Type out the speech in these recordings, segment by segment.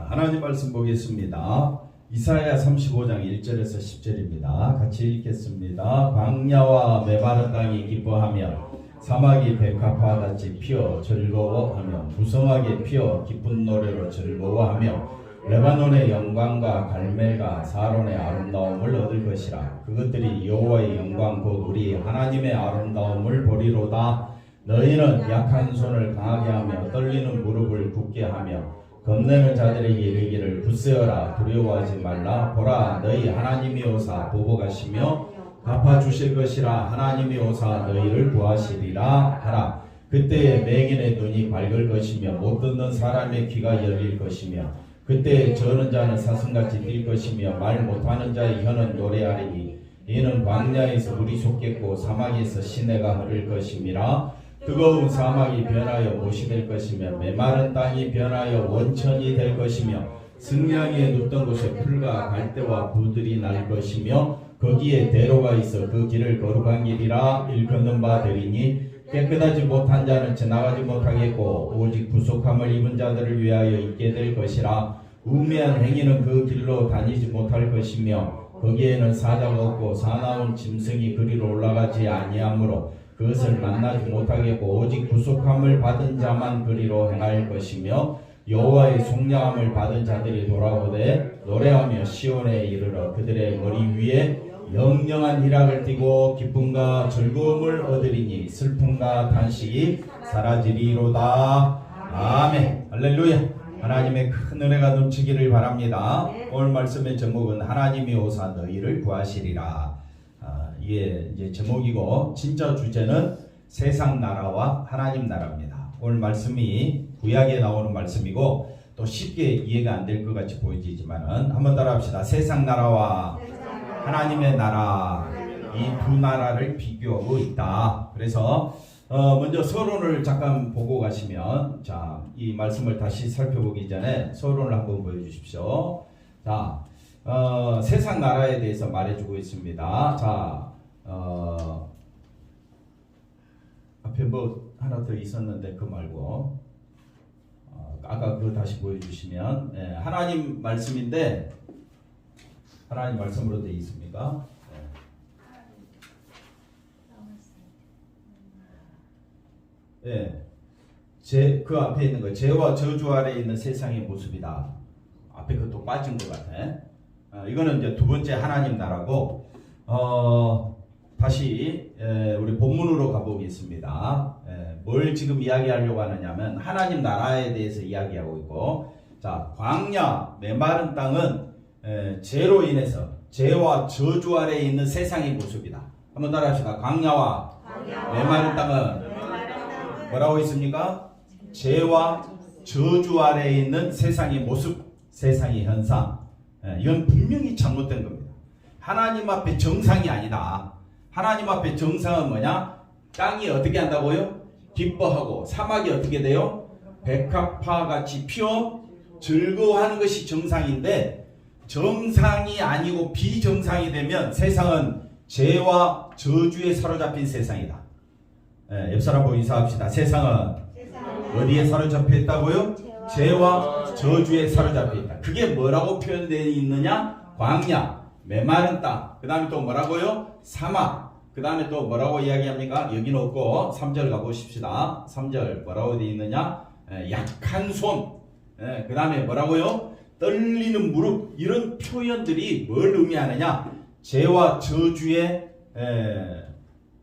하나님 말씀 보겠습니다. 이사야 35장 1절에서 10절입니다. 같이 읽겠습니다. 광야와 메마른 땅이 기뻐하며 사막이 백합화 같이 피어 즐거워하며 무성하게 피어 기쁜 노래로 즐거워하며 레바논의 영광과 갈멜과 사론의 아름다움을 얻을 것이라. 그것들이 여호와의 영광 곧 우리 하나님의 아름다움을 보리로다. 너희는 약한 손을 강하게 하며 떨리는 무릎을 굳게 하며 겁내는 자들에게 이르기를 굳세어라 두려워하지 말라. 보라 너희 하나님이 오사 보복하시며 갚아주실 것이라. 하나님이 오사 너희를 구하시리라 하라. 그때에 맹인의 눈이 밝을 것이며 못 듣는 사람의 귀가 열릴 것이며 그때에 저는 자는 사슴같이 뛸 것이며 말 못하는 자의 혀는 노래하리니 이는 광야에서 물이 솟겠고 사막에서 시내가 흐를 것임이라. 뜨거운 사막이 변하여 못이 될 것이며 메마른 땅이 변하여 원천이 될 것이며 승냥이에 눕던 곳에 풀과 갈대와 부들이 날 것이며 거기에 대로가 있어 그 길을 거룩한 길이라 일컫는 바 되리니 깨끗하지 못한 자는 지나가지 못하겠고 오직 부속함을 입은 자들을 위하여 있게 될 것이라. 우매한 행위는 그 길로 다니지 못할 것이며 거기에는 사자가 없고 사나운 짐승이 그리로 올라가지 아니하므로 그것을 만나지 못하겠고 오직 부속함을 받은 자만 그리로 행할 것이며 여호와의 속량함을 받은 자들이 돌아오되 노래하며 시온에 이르러 그들의 머리 위에 영영한 희락을 띠고 기쁨과 즐거움을 얻으리니 슬픔과 탄식이 사라지리로다. 아멘. 할렐루야. 하나님의 큰 은혜가 넘치기를 바랍니다. 오늘 말씀의 제목은 하나님이 오사 너희를 구하시리라. 이게 이제 제목이고 진짜 주제는 세상 나라와 하나님 나라입니다. 오늘 말씀이 구약에 나오는 말씀이고 또 쉽게 이해가 안 될 것 같이 보이지만은 한번 따라합시다. 세상 나라와 하나님의 나라, 이 두 나라를 비교하고 있다. 그래서 먼저 서론을 잠깐 보고 가시면, 자, 이 말씀을 다시 살펴보기 전에 서론을 한번 보여주십시오. 자, 세상 나라에 대해서 말해주고 있습니다. 자, 앞에 뭐 하나 더 있었는데 그 말고 아까 그거 다시 보여주시면, 하나님 말씀인데 하나님 말씀으로 되어 있습니까? 그 앞에 있는 거 죄와 저주 아래에 있는 세상의 모습이다. 앞에 그것도 빠진 것 같아. 이거는 이제 두 번째 하나님 나라고, 다시 우리 본문으로 가보겠습니다. 뭘 지금 이야기하려고 하느냐면 하나님 나라에 대해서 이야기하고 있고, 자, 광야 메마른 땅은 죄로 인해서 죄와 저주 아래에 있는 세상의 모습이다. 한번 따라합시다. 광야와 메마른 땅은 뭐라고 있습니까? 죄와 저주 아래에 있는 세상의 모습, 세상의 현상. 이건 분명히 잘못된 겁니다. 하나님 앞에 정상이 아니다. 하나님 앞에 정상은 뭐냐? 땅이 어떻게 한다고요? 기뻐하고 사막이 어떻게 돼요? 백합화 같이 피어 즐거워하는 것이 정상인데, 정상이 아니고 비정상이 되면 세상은 죄와 저주에 사로잡힌 세상이다. 옆 사람하고 인사합시다. 세상은 어디에 사로잡혀 있다고요? 죄와 저주에 사로잡혀 있다. 그게 뭐라고 표현되어 있느냐? 광야, 메마른 땅. 그 다음에 또 뭐라고요? 사막. 그 다음에 또 뭐라고 이야기합니까? 여기는 없고 3절 가보십시다. 3절 뭐라고 되어 있느냐? 약한 손. 그 다음에 뭐라고요? 떨리는 무릎. 이런 표현들이 뭘 의미하느냐? 죄와 저주에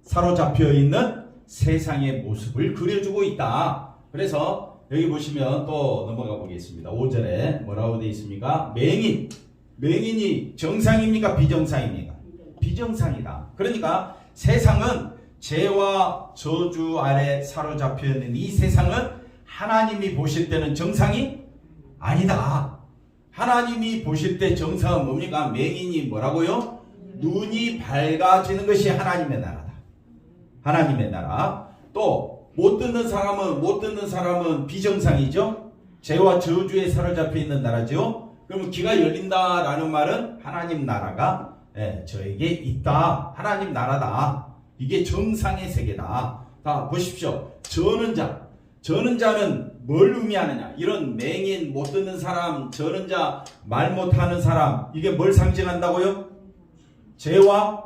사로잡혀 있는 세상의 모습을 그려주고 있다. 그래서 여기 보시면 또 넘어가 보겠습니다. 5절에 뭐라고 되어 있습니까? 맹인이 정상입니까? 비정상입니까? 비정상이다. 그러니까 세상은 죄와 저주 아래 사로잡혀 있는 이 세상은 하나님이 보실 때는 정상이 아니다. 하나님이 보실 때 정상은 뭡니까? 맹인이 뭐라고요? 눈이 밝아지는 것이 하나님의 나라다. 하나님의 나라. 또 못 듣는 사람은 비정상이죠. 죄와 저주에 사로잡혀 있는 나라죠. 그러면 귀가 열린다라는 말은 하나님 나라가 저에게 있다. 하나님 나라다. 이게 정상의 세계다. 자, 보십시오. 저는 자는 뭘 의미하느냐? 이런 맹인, 못 듣는 사람, 저는 자, 말 못하는 사람, 이게 뭘 상징한다고요? 죄와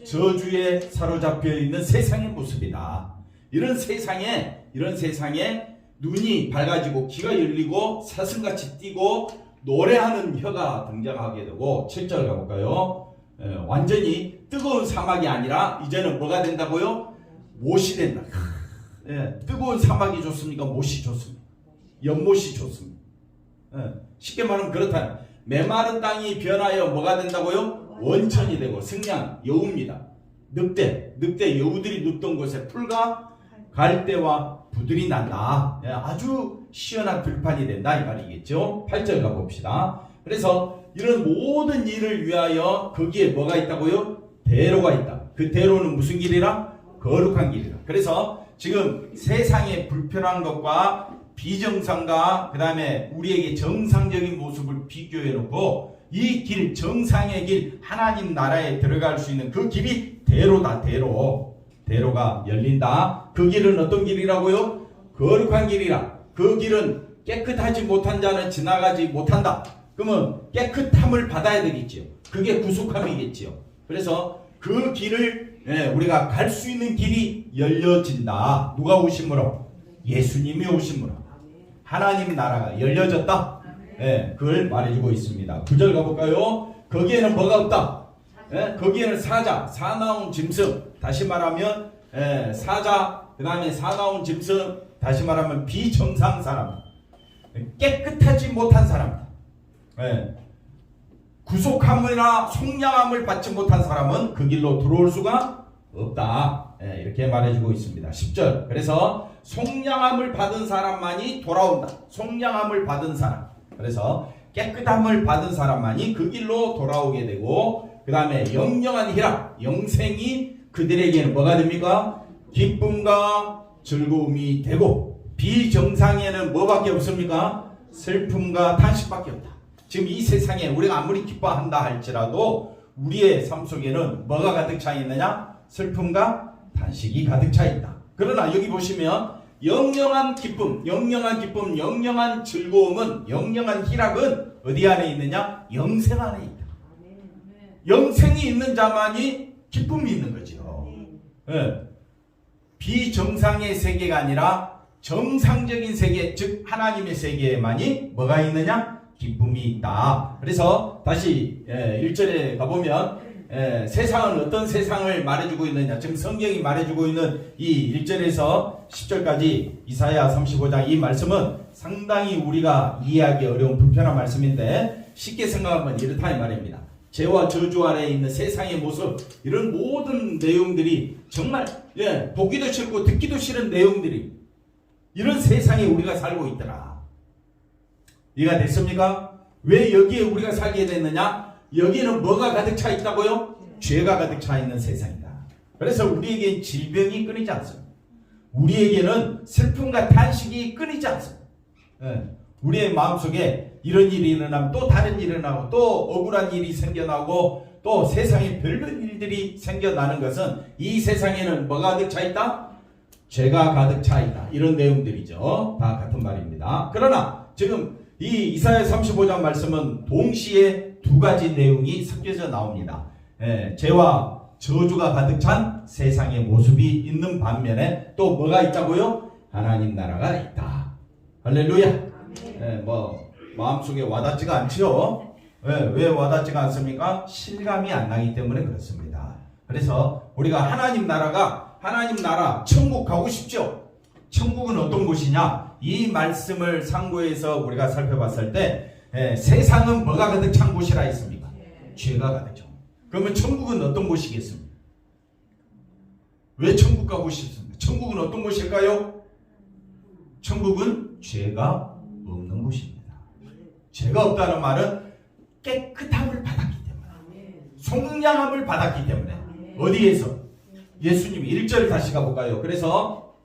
저주에 사로잡혀 있는 세상의 모습이다. 이런 세상에 눈이 밝아지고 귀가 열리고 사슴같이 뛰고 노래하는 혀가 등장하게 되고 7절 가볼까요? 완전히 뜨거운 사막이 아니라 이제는 뭐가 된다고요? 못이 된다. 뜨거운 사막이 좋습니까? 못이 좋습니까? 연못이 좋습니다. 쉽게 말하면 그렇다. 메마른 땅이 변하여 뭐가 된다고요? 원천이 되고 승량, 여우입니다. 늑대 여우들이 눕던 곳에 풀과 갈대와 부들이 난다. 아주 시원한 들판이 된다 이 말이겠죠. 8절 가봅시다. 그래서 이런 모든 일을 위하여 거기에 뭐가 있다고요? 대로가 있다. 그 대로는 무슨 길이라? 거룩한 길이라. 그래서 지금 세상의 불편한 것과 비정상과 그 다음에 우리에게 정상적인 모습을 비교해 놓고 이 길, 정상의 길, 하나님 나라에 들어갈 수 있는 그 길이 대로다. 대로가 열린다. 그 길은 어떤 길이라고요? 거룩한 길이라. 그 길은 깨끗하지 못한 자는 지나가지 못한다. 그러면 깨끗함을 받아야 되겠지요. 그게 구속함이겠지요. 그래서 그 길을 우리가 갈 수 있는 길이 열려진다. 누가 오심으로? 예수님이 오심으로 하나님 나라가 열려졌다. 그걸 말해주고 있습니다. 9절 가볼까요? 거기에는 뭐가 없다. 거기에는 사나운 짐승, 다시 말하면 사자, 그 다음에 사나운 짐승, 다시 말하면 비정상 사람, 깨끗하지 못한 사람, 구속함이나 속량함을 받지 못한 사람은 그 길로 들어올 수가 없다. 이렇게 말해주고 있습니다. 10절. 그래서 속량함을 받은 사람만이 돌아온다. 속량함을 받은 사람. 그래서 깨끗함을 받은 사람만이 그 길로 돌아오게 되고, 그 다음에 영영한 희락, 영생이 그들에게는 뭐가 됩니까? 기쁨과 즐거움이 되고, 비정상에는 뭐밖에 없습니까? 슬픔과 탄식밖에 없다. 지금 이 세상에 우리가 아무리 기뻐한다 할지라도 우리의 삶 속에는 뭐가 가득 차 있느냐? 슬픔과 탄식이 가득 차 있다. 그러나 여기 보시면 영영한 기쁨, 영영한 즐거움은, 영영한 희락은 어디 안에 있느냐? 영생 안에 있다. 영생이 있는 자만이 기쁨이 있는 거죠. 비정상의 세계가 아니라 정상적인 세계, 즉 하나님의 세계에만이 뭐가 있느냐? 기쁨이 있다. 그래서 다시 1절에 가보면 세상은 어떤 세상을 말해주고 있느냐? 지금 성경이 말해주고 있는 이 1절에서 10절까지 이사야 35장 이 말씀은 상당히 우리가 이해하기 어려운 불편한 말씀인데 쉽게 생각하면 이렇다 이 말입니다. 죄와 저주 아래에 있는 세상의 모습, 이런 모든 내용들이 정말 보기도 싫고 듣기도 싫은 내용들이 이런 세상에 우리가 살고 있더라. 이해가 됐습니까? 왜 여기에 우리가 살게 됐느냐? 여기는 뭐가 가득 차 있다고요? 죄가 가득 차 있는 세상이다. 그래서 우리에겐 질병이 끊이지 않습니다. 우리에게는 슬픔과 탄식이 끊이지 않습니다. 우리의 마음속에 이런 일이 일어나면 또 다른 일이 일어나고 또 억울한 일이 생겨나고 또 세상에 별별 일들이 생겨나는 것은 이 세상에는 뭐가 가득 차 있다? 죄가 가득 차 있다. 이런 내용들이죠. 다 같은 말입니다. 그러나 지금 이 이사야 35장 말씀은 동시에 두 가지 내용이 섞여져 나옵니다. 죄와 저주가 가득 찬 세상의 모습이 있는 반면에 또 뭐가 있다고요? 하나님 나라가 있다. 할렐루야. 마음속에 와닿지가 않죠. 왜 와닿지가 않습니까? 실감이 안 나기 때문에 그렇습니다. 그래서 우리가 하나님 나라 천국 가고 싶죠. 천국은 어떤 곳이냐? 이 말씀을 상고해서 우리가 살펴봤을 때 세상은 뭐가 가득 찬 곳이라 했습니까? 죄가 가득 찬 곳. 그러면 천국은 어떤 곳이겠습니까? 왜 천국 가고 싶습니까? 천국은 어떤 곳일까요? 천국은 죄가 없는 곳입니다. 죄가 없다는 말은 깨끗함을 받았기 때문에, 속량함을 받았기 때문에. 어디에서? 예수님이 1절 다시 가볼까요? 그래서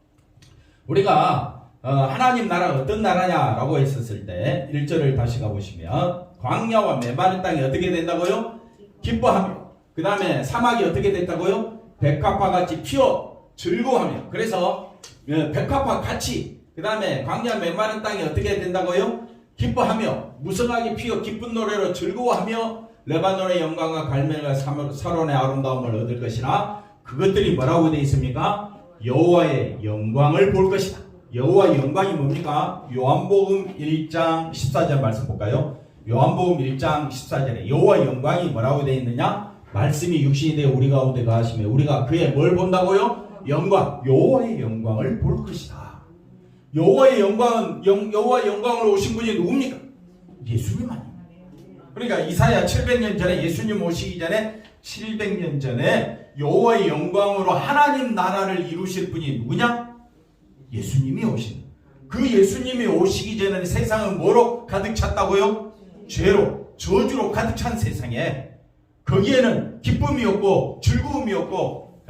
우리가 하나님 나라가 어떤 나라냐라고 했었을 때 1절을 다시 가보시면 광야와 메마른 땅이 어떻게 된다고요? 기뻐하며, 그 다음에 사막이 어떻게 됐다고요? 백합화 같이 피어 즐거워하며. 그래서 백합화 같이 그 다음에 광야 메마른 땅이 어떻게 된다고요? 기뻐하며 무성하게 피어 기쁜 노래로 즐거워하며 레바논의 영광과 갈멜과 사론의 아름다움을 얻을 것이나 그것들이 뭐라고 되어 있습니까? 여호와의 영광을 볼 것이다. 여호와의 영광이 뭡니까? 요한복음 1장 14절 말씀 볼까요? 요한복음 1장 14절에 여호와의 영광이 뭐라고 되어 있느냐? 말씀이 육신이 되어 우리 가운데 거하시며 우리가 그의 뭘 본다고요? 영광, 여호와의 영광을 볼 것이다. 여호와의 영광은 여호와의 영광으로 오신 분이 누굽니까? 예수님 아닙니까? 그러니까 이사야 700년 전에 예수님 오시기 전에 700년 전에 여호와의 영광으로 하나님 나라를 이루실 분이 누구냐? 예수님이 오신. 그 예수님이 오시기 전에는 세상은 뭐로 가득 찼다고요? 죄로, 저주로 가득 찬 세상에 거기에는 기쁨이 없고 즐거움이 없고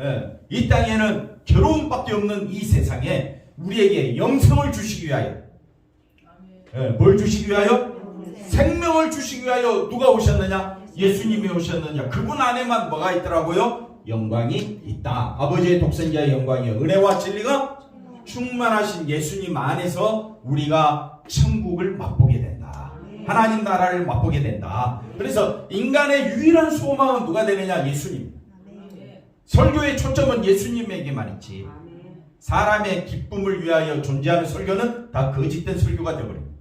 이 땅에는 괴로움밖에 없는 이 세상에 우리에게 영생을 주시기 위하여 뭘 주시기 위하여? 생명을 주시기 위하여 누가 오셨느냐? 예수님이 오셨느냐? 그분 안에만 뭐가 있더라고요? 영광이 있다. 아버지의 독생자의 영광이요 은혜와 진리가 충만하신 예수님 안에서 우리가 천국을 맛보게 된다. 하나님 나라를 맛보게 된다. 그래서 인간의 유일한 소망은 누가 되느냐? 예수님. 설교의 초점은 예수님에게만 있지. 사람의 기쁨을 위하여 존재하는 설교는 다 거짓된 설교가 되어버립니다.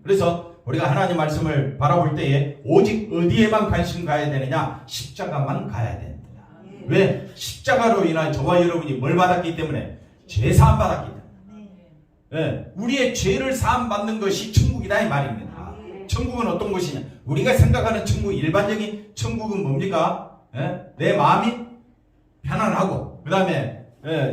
그래서 우리가 하나님 말씀을 바라볼 때에 오직 어디에만 관심 가야 되느냐? 십자가만 가야 된다. 왜? 십자가로 인하여 저와 여러분이 뭘 받았기 때문에? 죄 사함 받았기 때문에. 네, 우리의 죄를 사함 받는 것이 천국이다 이 말입니다. 천국은 어떤 곳이냐? 우리가 생각하는 천국, 일반적인 천국은 뭡니까? 네? 내 마음이 편안하고 그 다음에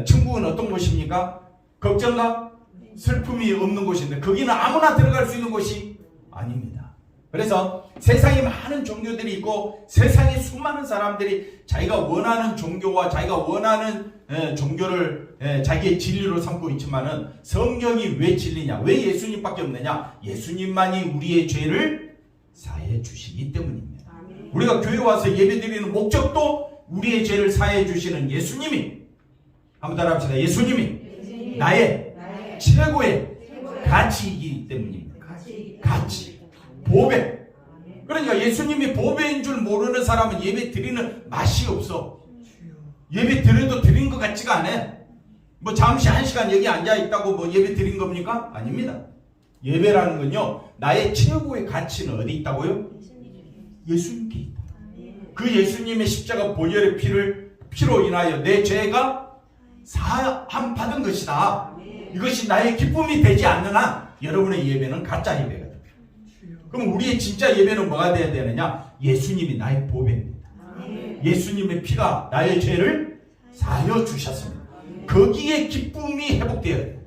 천국은 어떤 곳입니까? 걱정과 슬픔이 없는 곳인데 거기는 아무나 들어갈 수 있는 곳이 아닙니다. 그래서 세상에 많은 종교들이 있고 세상에 수많은 사람들이 자기가 원하는 종교와 자기가 원하는 종교를 자기의 진리로 삼고 있지만은 성경이 왜 진리냐? 왜 예수님밖에 없느냐? 예수님만이 우리의 죄를 사해 주시기 때문입니다. 우리가 교회 와서 예배드리는 목적도 우리의 죄를 사해 주시는 예수님이 한번 따라합시다. 예수님이 나의 최고의 가치이기 때문입니다. 가치. 보배. 그러니까 예수님이 보배인 줄 모르는 사람은 예배 드리는 맛이 없어. 예배 드려도 드린 것 같지가 않아. 뭐 잠시 1시간 여기 앉아있다고 뭐 예배 드린 겁니까? 아닙니다. 예배라는 건요, 나의 최고의 가치는 어디 있다고요? 예수님께 있다. 그 예수님의 십자가 보혈의 피로 인하여 내 죄가 사함 받은 것이다. 이것이 나의 기쁨이 되지 않는 한 여러분의 예배는 가짜 예배가 됩니다. 그럼 우리의 진짜 예배는 뭐가 돼야 되느냐? 예수님이 나의 보배입니다. 예수님의 피가 나의 죄를 사하여 주셨습니다. 거기에 기쁨이 회복되어야 돼요.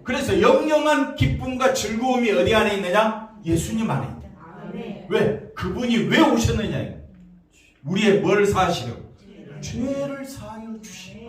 그래서 영영한 기쁨과 즐거움이 어디 안에 있느냐? 예수님 안에 있다. 왜? 그분이 왜 오셨느냐? 우리의 뭐를 사하시려고? 죄를 사하여 주시고.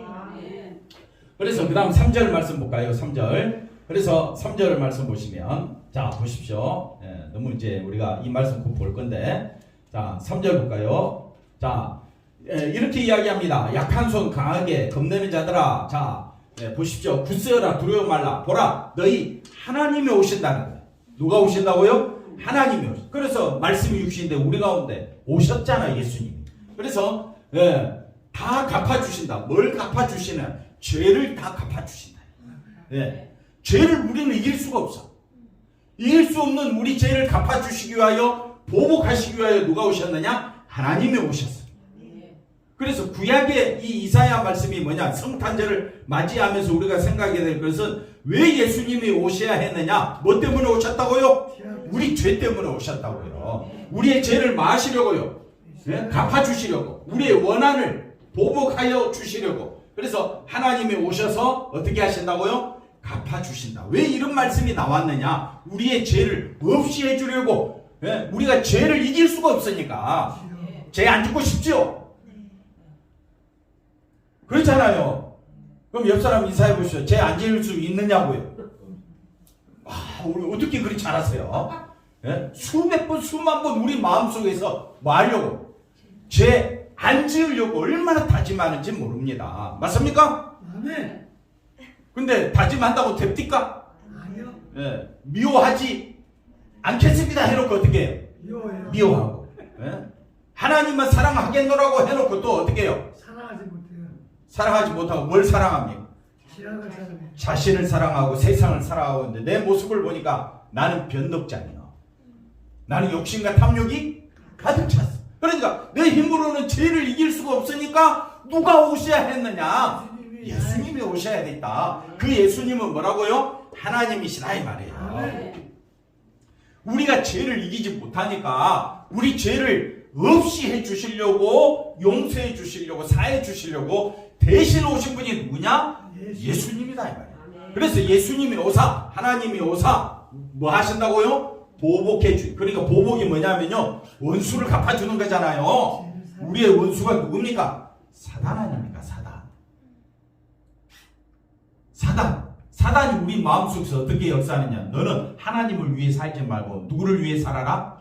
그래서 그 다음 3절 말씀 볼까요? 3절. 그래서 3절 말씀 보시면, 자, 보십시오. 너무 이제 우리가 이 말씀 곧 볼 건데, 자, 3절 볼까요? 자, 이렇게 이야기합니다. 약한 손 강하게 겁내는 자들아, 자, 보십시오. 굳세어라, 두려워 말라. 보라, 너희 하나님이 오신다는 거예요. 누가 오신다고요? 하나님이 오신다. 그래서 말씀이 육신인데 우리 가운데 오셨잖아요, 예수님. 그래서 다 갚아주신다. 뭘 갚아주시냐? 죄를 다 갚아주신다. 죄를 우리는 이길 수가 없어. 이길 수 없는 우리 죄를 갚아주시기 위하여, 보복하시기 위하여 누가 오셨느냐? 하나님이 오셨어. 그래서 구약의 이 이사야 말씀이 뭐냐? 성탄절을 맞이하면서 우리가 생각해야 될 것은 왜 예수님이 오셔야 했느냐? 뭐 때문에 오셨다고요? 우리 죄 때문에 오셨다고요. 우리의 죄를 마시려고요. 갚아주시려고. 우리의 원한을 보복하여 주시려고. 그래서 하나님이 오셔서 어떻게 하신다고요? 갚아주신다. 왜 이런 말씀이 나왔느냐? 우리의 죄를 없이 해주려고. 우리가 죄를 이길 수가 없으니까. 죄 안 짓고 싶죠? 그렇잖아요. 그럼 옆 사람 인사해 보시죠. 죄 안 지을 수 있느냐고요. 우리 어떻게 그리 잘하세요? 수백 번, 수만 번 우리 마음속에서 뭐 하려고? 죄 안 지으려고 얼마나 다짐하는지 모릅니다. 맞습니까? 근데 다짐한다고 됩니까? 미워하지 않겠습니다 해놓고 어떻게 해요? 미워하고. 하나님만 사랑하겠노라고 해놓고 또 어떻게 해요? 사랑하지 못해요. 사랑하지 못하고 뭘 사랑합니까? 지나갈 사람이. 자신을 사랑하고 세상을 사랑하고 있는데 내 모습을 보니까 나는 변덕자니요. 나는 욕심과 탐욕이 가득 찼어. 그러니까 내 힘으로는 죄를 이길 수가 없으니까 누가 오셔야 했느냐? 예수님이 오셔야 됐다. 그 예수님은 뭐라고요? 하나님이시라 이 말이에요. 우리가 죄를 이기지 못하니까 우리 죄를 없이 해주시려고 용서해 주시려고 사해 주시려고 대신 오신 분이 누구냐? 예수님이다 이 말이에요. 그래서 예수님이 오사 하나님이 오사 뭐 하신다고요? 보복해 주. 그러니까 보복이 뭐냐면요 원수를 갚아주는 거잖아요. 우리의 원수가 누굽니까? 사단 아닙니까? 사단이 우리 마음속에서 어떻게 역사하느냐? 너는 하나님을 위해 살지 말고 누구를 위해 살아라?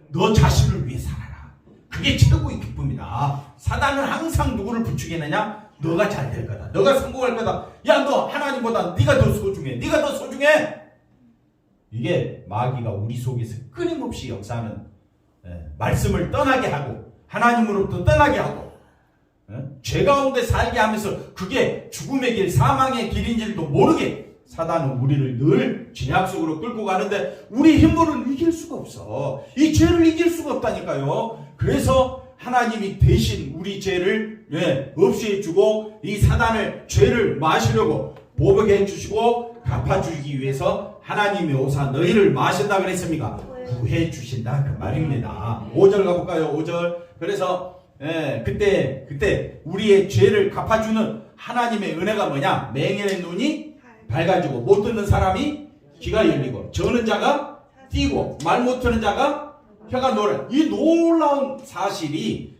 너 자신을 위해 살아라. 그게 최고의 기쁨이다. 사단은 항상 누구를 부추기느냐? 너가 잘 될 거다. 너가 성공할 거다. 야, 너 하나님보다 네가 더 소중해. 네가 더 소중해. 이게 마귀가 우리 속에서 끊임없이 역사하는 말씀을 떠나게 하고 하나님으로부터 떠나게 하고 죄 가운데 살게 하면서 그게 죽음의 길, 사망의 길인 줄도 모르게 사단은 우리를 늘 죄악 속으로 끌고 가는데 우리 힘으로는 이길 수가 없어. 이 죄를 이길 수가 없다니까요. 그래서 하나님이 대신 우리 죄를 없애주고 이 사단을 죄를 마시려고 보복해 주시고 갚아주기 위해서 하나님이 오사 너희를 마신다 그랬습니까? 구해 주신다 그 말입니다. 5절 가볼까요? 5절. 그래서 그때 우리의 죄를 갚아주는 하나님의 은혜가 뭐냐? 맹인의 눈이 밝아지고 못 듣는 사람이 귀가 열리고 저는 자가 뛰고 말 못하는 자가 혀가 노래. 이 놀라운 사실이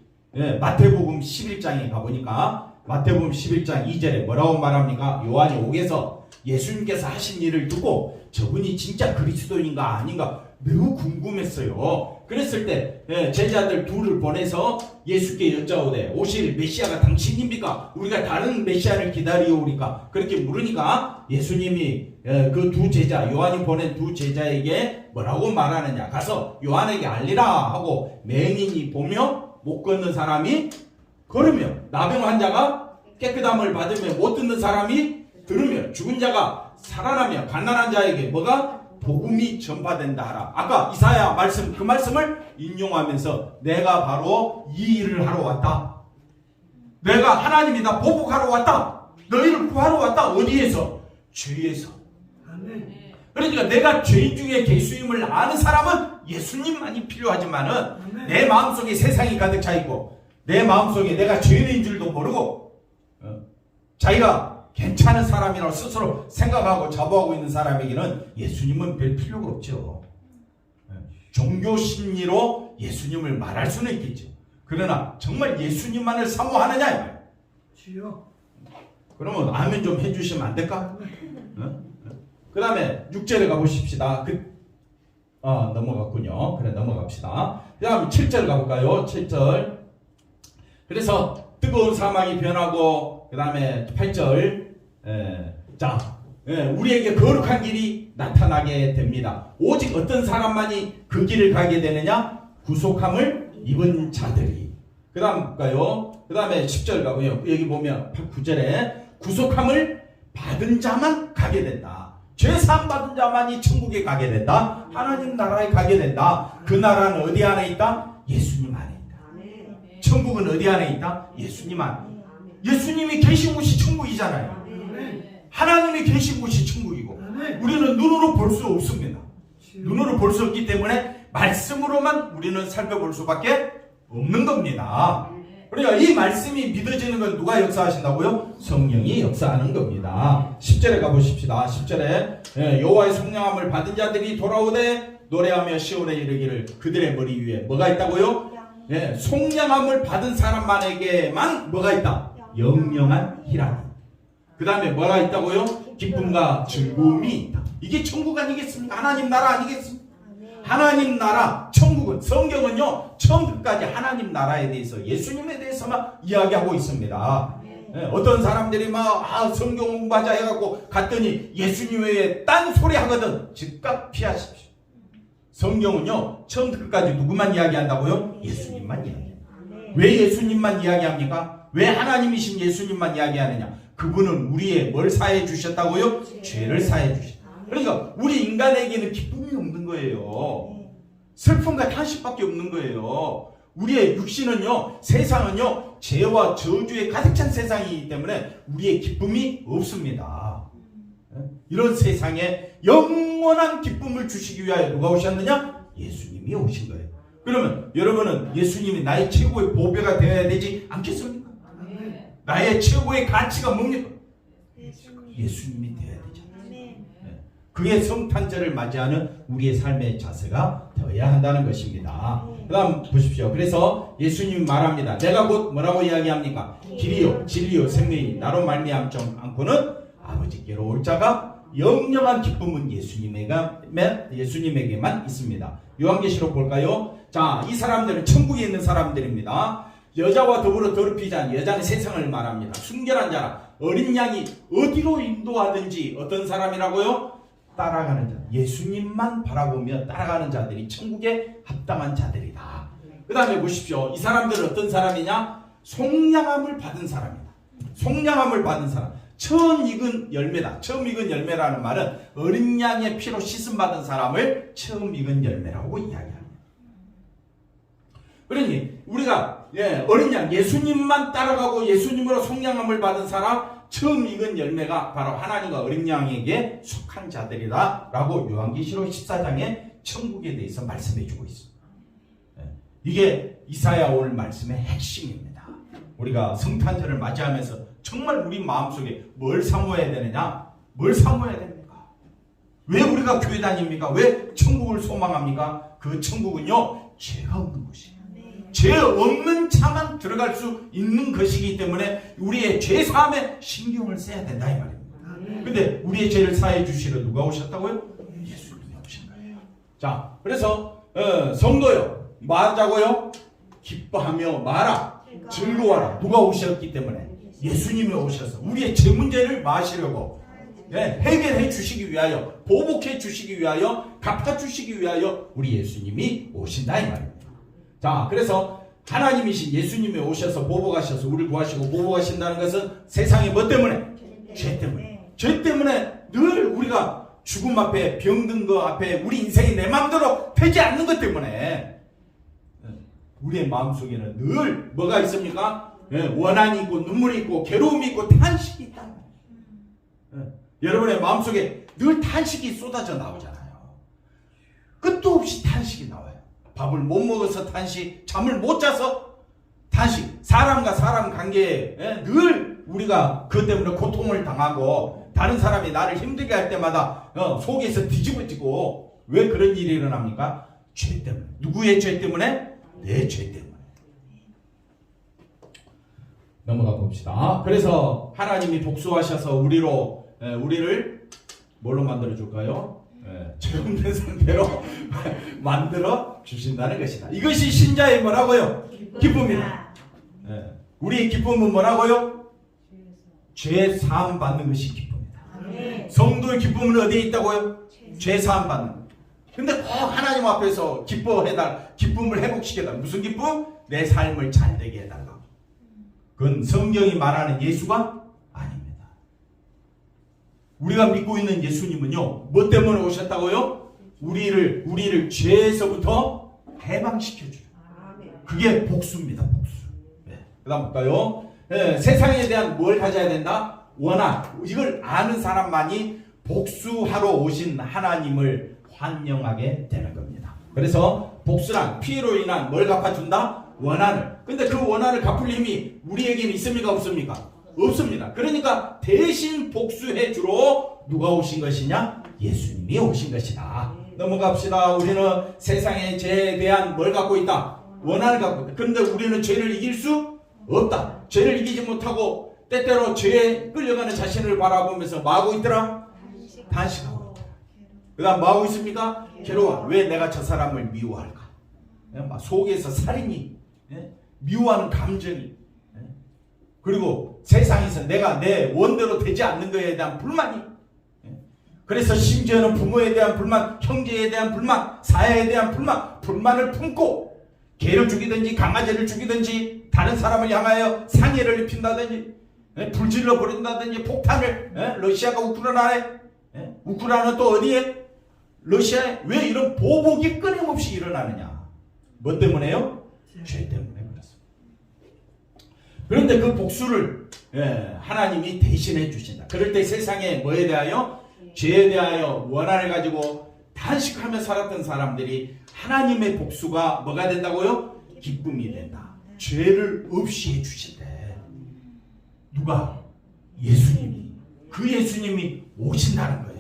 마태복음 11장에 가보니까 마태복음 11장 2절에 뭐라고 말합니까? 요한이 옥에서 예수님께서 하신 일을 두고 저분이 진짜 그리스도인가 아닌가 매우 궁금했어요. 그랬을 때 제자들 둘을 보내서 예수께 여짜오되 오실 메시아가 당신입니까? 우리가 다른 메시아를 기다리오리까? 그렇게 물으니까 예수님이 그 두 제자 요한이 보낸 두 제자에게 뭐라고 말하느냐? 가서 요한에게 알리라 하고 맹인이 보며 못 걷는 사람이 걸으며 나병 환자가 깨끗함을 받으며 못 듣는 사람이 들으며 죽은 자가 살아나며 가난한 자에게 뭐가? 복음이 전파된다 하라. 아까 이사야 말씀 그 말씀을 인용하면서 내가 바로 이 일을 하러 왔다. 내가 하나님이다. 보복하러 왔다. 너희를 구하러 왔다. 어디에서? 죄에서. 그러니까 내가 죄 중에 개수임을 아는 사람은 예수님만이 필요하지만은 내 마음속에 세상이 가득 차 있고 내 마음속에 내가 죄인인 줄도 모르고 자기가 괜찮은 사람이라고 스스로 생각하고 자부하고 있는 사람에게는 예수님은 별 필요가 없죠. 종교 심리로 예수님을 말할 수는 있겠죠. 그러나 정말 예수님만을 사모하느냐 이 말. 주여. 그러면 아멘 좀 해주시면 안 될까? 그 다음에 6절에 가보십시다. 넘어갔군요. 그래 넘어갑시다. 그 다음에 7절 가볼까요? 7절. 그래서 뜨거운 사막이 변하고 그 다음에 8절 우리에게 거룩한 길이 나타나게 됩니다. 오직 어떤 사람만이 그 길을 가게 되느냐? 구속함을 입은 자들이. 그 다음 가요. 그 다음에 10절 가고요. 여기 보면 9절에 구속함을 받은 자만 가게 된다. 죄사함 받은 자만이 천국에 가게 된다. 하나님 나라에 가게 된다. 그 나라는 어디 안에 있다? 예수님 안에 있다. 천국은 어디 안에 있다? 예수님 안에. 예수님이 계신 곳이 천국이잖아요. 하나님이 계신 곳이 천국이고 우리는 눈으로 볼 수 없습니다. 눈으로 볼 수 없기 때문에 말씀으로만 우리는 살펴볼 수밖에 없는 겁니다. 그러니까 이 말씀이 믿어지는 건 누가 역사하신다고요? 성령이 역사하는 겁니다. 10절에 가보십시다. 10절에 여호와의 성령함을 받은 자들이 돌아오되 노래하며 시온에 이르기를 그들의 머리 위에 뭐가 있다고요? 속량함을 받은 사람만에게만 뭐가 있다? 영영한 희락이. 그 다음에 뭐가 있다고요? 기쁨과 즐거움이 있다. 이게 천국 아니겠습니까? 하나님 나라 아니겠습니까? 하나님 나라, 천국은, 성경은요 처음부터 끝까지 하나님 나라에 대해서 예수님에 대해서만 이야기하고 있습니다. 어떤 사람들이 막 성경 공부하자 해갖고 갔더니 예수님 외에 딴 소리 하거든. 즉각 피하십시오. 성경은요 처음부터 끝까지 누구만 이야기한다고요? 예수님만 이야기해요. 왜 예수님만 이야기합니까? 왜 하나님이신 예수님만 이야기하느냐? 그분은 우리의 뭘 사해 주셨다고요? 죄를 사해 주셨다. 그러니까 우리 인간에게는 기쁨이 없는 거예요. 슬픔과 탄식밖에 없는 거예요. 우리의 육신은요, 세상은요, 죄와 저주에 가득 찬 세상이기 때문에 우리의 기쁨이 없습니다. 이런 세상에 영원한 기쁨을 주시기 위하여 누가 오셨느냐? 예수님이 오신 거예요. 그러면 여러분은 예수님이 나의 최고의 보배가 되어야 되지 않겠습니까? 나의 최고의 가치가 뭡니까? 예수님이 되어야 되잖아요. 그게 성탄절을 맞이하는 우리의 삶의 자세가 되어야 한다는 것입니다. 그 다음 보십시오. 그래서 예수님이 말합니다. 내가 곧 뭐라고 이야기합니까? 길이요 진리요 생명이 나로 말미암지 않고는 아버지께로 올 자가 영영한 기쁨은 예수님에게만 있습니다. 요한계시록 볼까요? 자, 이 사람들은 천국에 있는 사람들입니다. 여자와 더불어 더럽히지 않은 여자는 세상을 말합니다. 순결한 자라 어린 양이 어디로 인도하든지 어떤 사람이라고요? 따라가는 자. 예수님만 바라보며 따라가는 자들이 천국에 합당한 자들이다. 그 다음에 보십시오. 이 사람들은 어떤 사람이냐? 속량함을 받은 사람이다. 속량함을 받은 사람. 처음 익은 열매다. 처음 익은 열매라는 말은 어린 양의 피로 씻음 받은 사람을 처음 익은 열매라고 이야기합니다. 그러니 우리가 어린 양 예수님만 따라가고 예수님으로 속량함을 받은 사람 처음 익은 열매가 바로 하나님과 어린 양에게 속한 자들이다 라고 요한계시록 14장에 천국에 대해서 말씀해 주고 있습니다. 이게 이사야 오늘 말씀의 핵심입니다. 우리가 성탄절을 맞이하면서 정말 우리 마음속에 뭘 사모해야 되느냐? 뭘 사모해야 됩니까? 왜 우리가 교회 다닙니까? 왜 천국을 소망합니까? 그 천국은요 죄가 없는 곳이에요. 죄 없는 자만 들어갈 수 있는 것이기 때문에 우리의 죄 사함에 신경을 써야 된다 이 말입니다. 근데 우리의 죄를 사해 주시러 누가 오셨다고요? 예수님이 오신 거예요. 자, 그래서 성도요 뭐 하자고요? 기뻐하며 말아 즐거워라. 누가 오셨기 때문에 예수님이 오셔서 우리의 죄 문제를 마시려고 해결해 주시기 위하여 보복해 주시기 위하여 갚아 주시기 위하여 우리 예수님이 오신다 이 말입니다. 자, 그래서 하나님이신 예수님이 오셔서 보복하셔서 우리를 구하시고 보복하신다는 것은 세상의 뭐 때문에? 죄 때문에. 죄 때문에 늘 우리가 죽음 앞에 병든 것 앞에 우리 인생이 내 마음대로 되지 않는 것 때문에 우리의 마음속에는 늘 뭐가 있습니까? 원한이 있고 눈물이 있고 괴로움이 있고 탄식이 있다. 여러분의 마음속에 늘 탄식이 쏟아져 나오잖아요. 끝도 없이 탄식이 나와요. 밥을 못 먹어서 탄식, 잠을 못 자서 탄식, 사람과 사람 관계에 늘 우리가 그것 때문에 고통을 당하고 다른 사람이 나를 힘들게 할 때마다 속에서 뒤집어지고 왜 그런 일이 일어납니까? 죄 때문에. 누구의 죄 때문에? 내 죄 때문에. 넘어가 봅시다. 그래서 하나님이 복수하셔서 우리를 뭘로 만들어 줄까요? 죄 없는 상태로 만들어 주신다는 것이다. 이것이 신자의 뭐라고요? 기쁨이다. 우리의 기쁨은 뭐라고요? 죄 사함 받는 것이 기쁨이다. 성도의 기쁨은 어디에 있다고요? 죄 사함 받는 것. 근데 꼭 하나님 앞에서 기쁨을 회복시켜달라. 무슨 기쁨? 내 삶을 잘되게 해달라. 그건 성경이 말하는 예수가 아닙니다. 우리가 믿고 있는 예수님은요, 뭐 때문에 오셨다고요? 우리를 죄에서부터 해방시켜줘요. 그게 복수입니다, 복수. 그 다음 볼까요? 세상에 대한 뭘 가져야 된다? 원한. 이걸 아는 사람만이 복수하러 오신 하나님을 환영하게 되는 겁니다. 그래서 복수란 피해로 인한 뭘 갚아준다? 원한을. 근데 그 원한을 갚을 힘이 우리에게는 있습니까? 없습니까? 없습니다. 그러니까 대신 복수해 주러 누가 오신 것이냐? 예수님이 오신 것이다. 넘어갑시다. 우리는 세상의 죄에 대한 뭘 갖고 있다? 원한을 갖고 있다. 그런데 우리는 죄를 이길 수 없다. 죄를 이기지 못하고 때때로 죄에 끌려가는 자신을 바라보면서 뭐 하고 있더라? 단식하고 있다. 그 다음 뭐 하고 있습니까? 괴로워. 왜 내가 저 사람을 미워할까? 속에서 살인이 미워하는 감정이 그리고 세상에서 내가 내 원대로 되지 않는 것에 대한 불만이, 그래서 심지어는 부모에 대한 불만, 형제에 대한 불만, 사회에 대한 불만을 품고 개를 죽이든지 강아지를 죽이든지 다른 사람을 향하여 상해를 입힌다든지 불질러 버린다든지 폭탄을, 러시아가 우크라이나는 또 어디에? 러시아에. 왜 이런 보복이 끊임없이 일어나느냐? 뭐 때문에요? 죄 때문에 그렇습니다. 그런데 그 복수를 하나님이 대신해 주신다. 그럴 때 세상에 뭐에 대하여? 죄에 대하여 원한을 가지고 단식하며 살았던 사람들이 하나님의 복수가 뭐가 된다고요? 기쁨이 된다. 죄를 없이 해주신대. 누가? 예수님이. 그 예수님이 오신다는 거예요.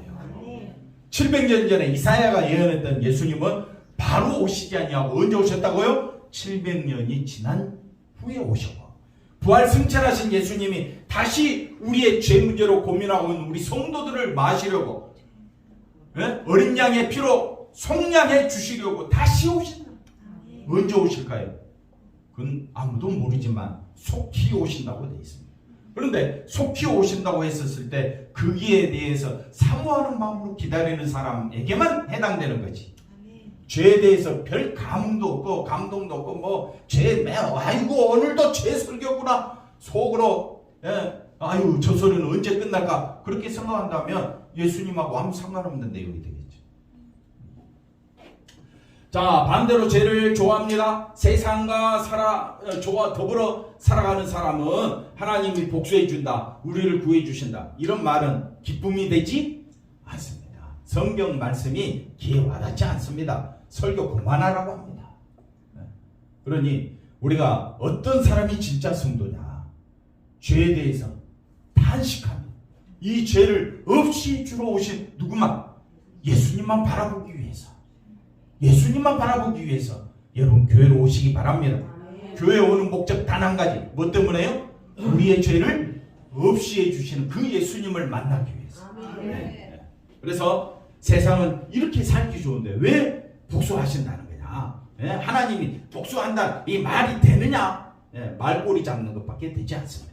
700년 전에 이사야가 예언했던 예수님은 바로 오시지 않냐고. 언제 오셨다고요? 700년이 지난 후에 오셨고, 부활 승천하신 예수님이 다시 우리의 죄 문제로 고민하고 있는 우리 성도들을 마시려고, 어린 양의 피로 속량해 주시려고 다시 오신다. 언제 오실까요? 그건 아무도 모르지만 속히 오신다고 되어 있습니다. 그런데 속히 오신다고 했었을 때 거기에 대해서 사모하는 마음으로 기다리는 사람에게만 해당되는 거지. 죄에 대해서 별 감도 없고 감동도 없고 뭐 죄 매어 아이고 오늘도 죄 설교구나 속으로 아유 저 소리는 언제 끝날까 그렇게 생각한다면 예수님하고 아무 상관없는 내용이 되겠죠. 자, 반대로 죄를 좋아합니다. 세상과 더불어 살아가는 사람은 하나님이 복수해 준다. 우리를 구해 주신다. 이런 말은 기쁨이 되지 않습니다. 성경 말씀이 귀에 와닿지 않습니다. 설교 그만하라고 합니다. 그러니 우리가 어떤 사람이 진짜 성도냐? 죄에 대해서 탄식하며 이 죄를 없이 주러 오신 누구만? 예수님만 바라보기 위해서. 예수님만 바라보기 위해서 여러분 교회로 오시기 바랍니다. 교회 오는 목적 단 한 가지. 뭐 때문에요? 우리의 죄를 없이 해주시는 그 예수님을 만나기 위해서. 그래서 세상은 이렇게 살기 좋은데 왜 복수하신다는 거냐? 하나님이 복수한다 이 말이 되느냐? 말꼬리 잡는 것밖에 되지 않습니다.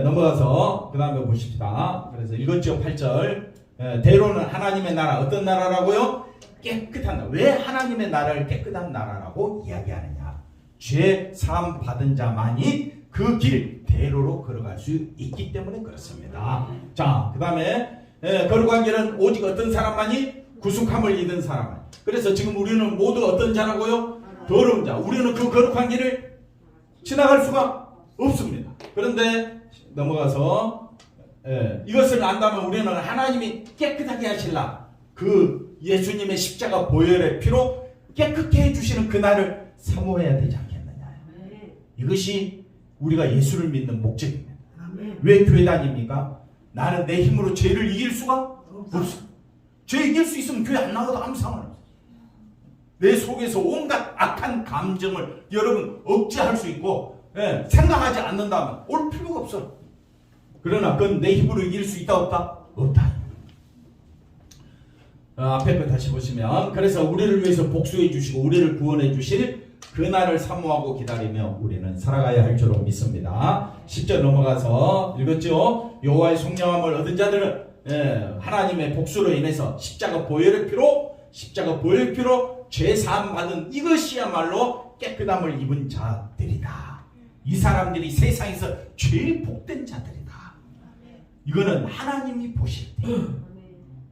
넘어가서 그 다음에 보십시다. 그래서 읽었죠 8절. 대로는 하나님의 나라 어떤 나라라고요? 깨끗한 나라. 왜 하나님의 나라를 깨끗한 나라라고 이야기하느냐? 죄 사함 받은 자만이 그 길 대로로 걸어갈 수 있기 때문에 그렇습니다. 자, 그 다음에 거룩한 길은 오직 어떤 사람만이? 구속함을 입은 사람만. 그래서 지금 우리는 모두 어떤 자라고요? 더러운 자. 우리는 그 거룩한 길을 지나갈 수가 없습니다. 그런데 넘어가서 이것을 안다면 우리는 하나님이 깨끗하게 하실라. 그 예수님의 십자가 보혈의 피로 깨끗게 해주시는 그날을 사모해야 되지 않겠느냐. 이것이 우리가 예수를 믿는 목적입니다. 왜 교회 다닙니까? 나는 내 힘으로 죄를 이길 수가 없어. 죄 이길 수 있으면 교회 안 나와도 아무 상관없어. 내 속에서 온갖 악한 감정을 여러분 억제할 수 있고 생각하지 않는다면 올 필요가 없어. 그러나 그건 내 힘으로 이길 수 있다 없다? 없다. 앞에 거 다시 보시면 그래서 우리를 위해서 복수해 주시고 우리를 구원해 주실 그날을 사모하고 기다리며 우리는 살아가야 할 줄로 믿습니다. 10절 넘어가서 읽었죠. 여호와의 속량함을 얻은 자들은 하나님의 복수로 인해서 십자가 보혈의 피로 죄 사함 받은 이것이야말로 깨끗함을 입은 자들이다. 이 사람들이 세상에서 제일 복된 자들이다. 이거는 하나님이 보실 때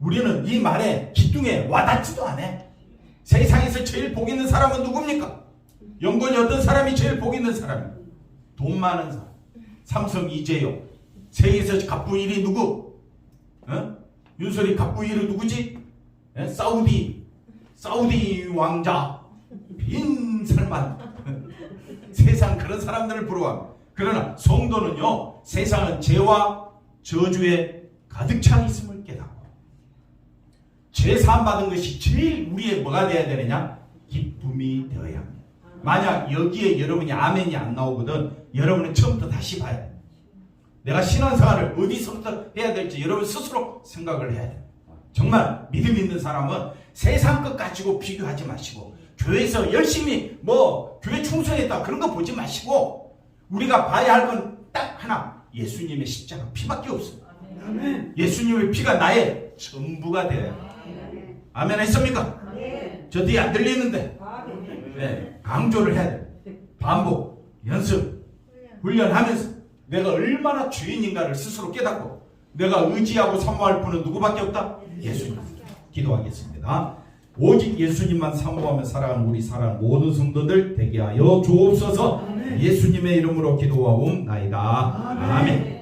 우리는 이 말에 기둥에 와닿지도 않아. 세상에서 제일 복 있는 사람은 누굽니까? 영건이 어떤 사람이 제일 복 있는 사람이야? 돈 많은 사람. 삼성 이재용. 세계에서 갑부 1위 누구? 윤석이 갑부 1위 누구지? 사우디 왕자. 빈 살만. 세상 그런 사람들을 부러워합니다. 그러나 성도는요, 세상은 죄와 저주에 가득 차 있음을 깨닫고 죄 사함 받은 것이 제일 우리의 뭐가 되어야 되느냐? 기쁨이 되어야 합니다. 만약 여기에 여러분이 아멘이 안 나오거든 여러분은 처음부터 다시 봐야 돼. 내가 신앙생활을 어디서부터 해야 될지 여러분 스스로 생각을 해야 돼. 정말 믿음 있는 사람은 세상 것 가지고 비교하지 마시고 교회에서 열심히 교회 충성했다 그런 거 보지 마시고 우리가 봐야 할 건 딱 하나, 예수님의 십자가 피밖에 없어요. 아멘. 예수님의 피가 나의 전부가 돼요. 아멘 했습니까? 저 뒤에 안 들리는데 네, 강조를 해야 돼요. 반복, 연습, 훈련하면서 내가 얼마나 주인인가를 스스로 깨닫고 내가 의지하고 사모할 분은 누구밖에 없다? 예수님. 기도하겠습니다. 오직 예수님만 사모하며 살아가는 우리 사랑하는 모든 성도들 되게 하여 주옵소서. 예수님의 이름으로 기도하옵나이다. 아멘.